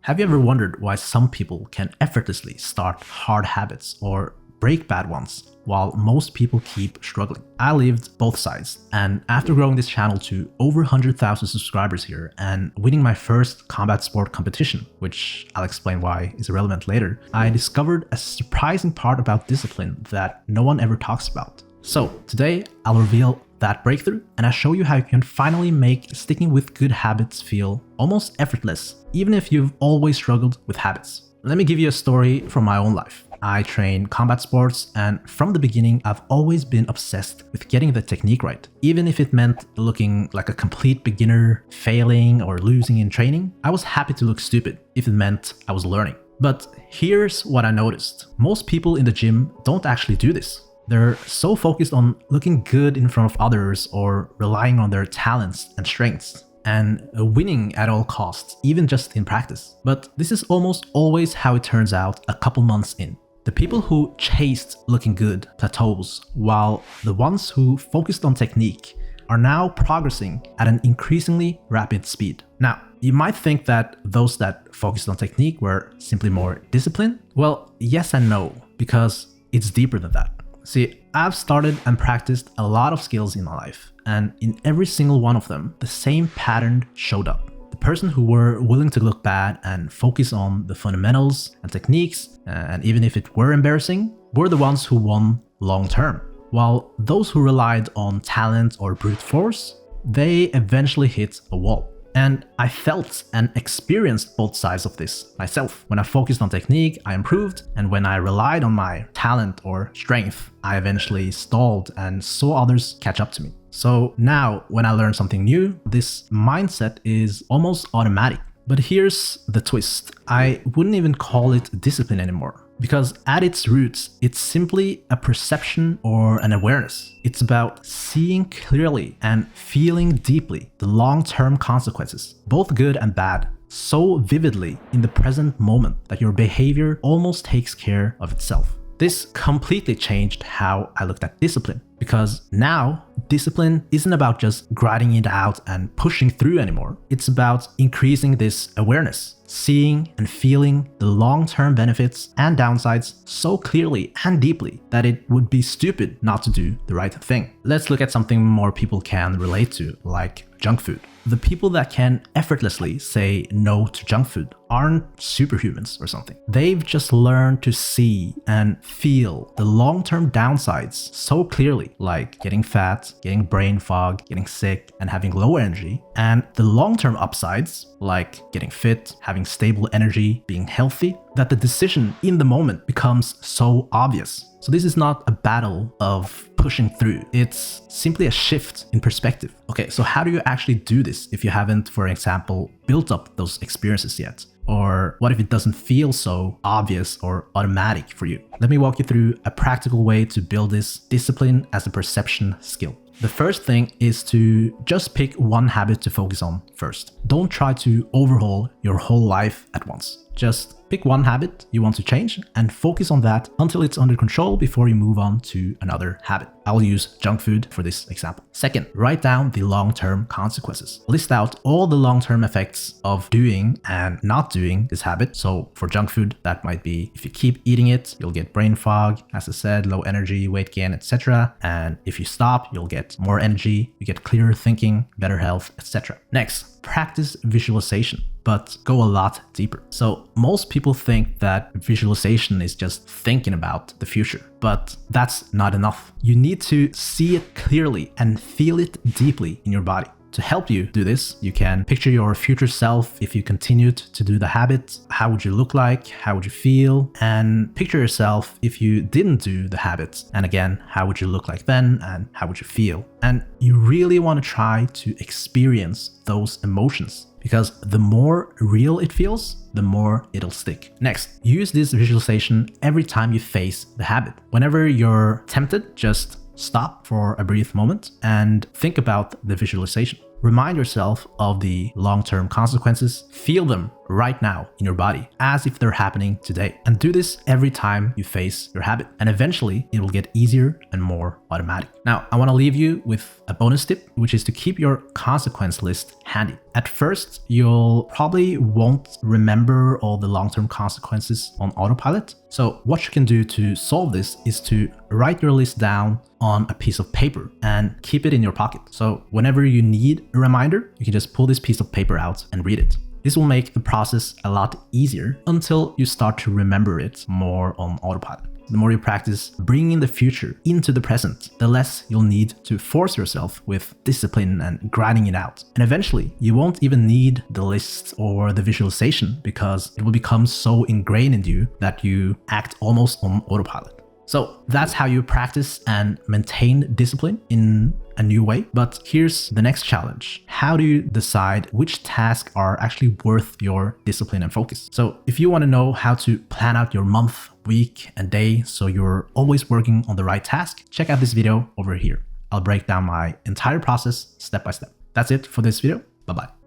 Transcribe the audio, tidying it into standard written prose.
Have you ever wondered why some people can effortlessly start hard habits or break bad ones, while most people keep struggling? I lived both sides, and after growing this channel to over 100,000 subscribers here and winning my first combat sport competition, which I'll explain why is irrelevant later, I discovered a surprising part about discipline that no one ever talks about. So today I'll reveal that breakthrough, and I'll show you how you can finally make sticking with good habits feel almost effortless, even if you've always struggled with habits. Let me give you a story from my own life. I train combat sports, and from the beginning I've always been obsessed with getting the technique right. Even if it meant looking like a complete beginner, failing or losing in training, I was happy to look stupid if it meant I was learning. But here's what I noticed. Most people in the gym don't actually do this. They're so focused on looking good in front of others or relying on their talents and strengths and winning at all costs, even just in practice. But this is almost always how it turns out a couple months in. The people who chased looking good plateaus, while the ones who focused on technique are now progressing at an increasingly rapid speed. Now, you might think that those that focused on technique were simply more disciplined. Well, yes and no, because it's deeper than that. See, I've started and practiced a lot of skills in my life, and in every single one of them, the same pattern showed up. The person who were willing to look bad and focus on the fundamentals and techniques, and even if it were embarrassing, were the ones who won long term. While those who relied on talent or brute force, they eventually hit a wall. And I felt and experienced both sides of this myself. When I focused on technique, I improved, and when I relied on my talent or strength, I eventually stalled and saw others catch up to me. So now, when I learn something new, this mindset is almost automatic. But here's the twist. I wouldn't even call it discipline anymore, because at its roots, it's simply a perception or an awareness. It's about seeing clearly and feeling deeply the long-term consequences, both good and bad, so vividly in the present moment that your behavior almost takes care of itself. This completely changed how I looked at discipline, because now discipline isn't about just grinding it out and pushing through anymore. It's about increasing this awareness, seeing and feeling the long-term benefits and downsides so clearly and deeply that it would be stupid not to do the right thing. Let's look at something more people can relate to, like junk food. The people that can effortlessly say no to junk food aren't superhumans or something. They've just learned to see and feel the long-term downsides so clearly, like getting fat, getting brain fog, getting sick, and having low energy, and the long-term upsides, like getting fit, having stable energy, being healthy, that the decision in the moment becomes so obvious. So this is not a battle of pushing through. It's simply a shift in perspective. Okay, so how do you actually do this if you haven't, for example, built up those experiences yet? Or what if it doesn't feel so obvious or automatic for you? Let me walk you through a practical way to build this discipline as a perception skill. The first thing is to just pick one habit to focus on first. Don't try to overhaul your whole life at once. Just pick one habit you want to change and focus on that until it's under control before you move on to another habit. I'll use junk food for this example. Second, write down the long-term consequences. List out all the long-term effects of doing and not doing this habit. So for junk food, that might be if you keep eating it, you'll get brain fog, as I said, low energy, weight gain, etc. And if you stop, you'll get more energy, you get clearer thinking, better health, etc. Next, practice visualization, but go a lot deeper. So most people think that visualization is just thinking about the future, but that's not enough. You need to see it clearly and feel it deeply in your body. To help you do this, you can picture your future self if you continued to do the habit. How would you look like? How would you feel? And picture yourself if you didn't do the habit. And again, how would you look like then? And how would you feel? And you really want to try to experience those emotions, because the more real it feels, the more it'll stick. Next, use this visualization every time you face the habit. Whenever you're tempted, just stop for a brief moment and think about the visualization. Remind yourself of the long-term consequences, feel them right now in your body as if they're happening today. And do this every time you face your habit. And eventually it will get easier and more automatic. Now, I want to leave you with a bonus tip, which is to keep your consequence list handy. At first, you'll probably won't remember all the long-term consequences on autopilot. So what you can do to solve this is to write your list down on a piece of paper and keep it in your pocket. So whenever you need a reminder, you can just pull this piece of paper out and read it. This will make the process a lot easier until you start to remember it more on autopilot. The more you practice bringing the future into the present, the less you'll need to force yourself with discipline and grinding it out. And eventually, you won't even need the list or the visualization because it will become so ingrained in you that you act almost on autopilot. So that's how you practice and maintain discipline in a new way. But here's the next challenge. How do you decide which tasks are actually worth your discipline and focus? So if you want to know how to plan out your month, week, and day so you're always working on the right task, check out this video over here. I'll break down my entire process step by step. That's it for this video. Bye-bye.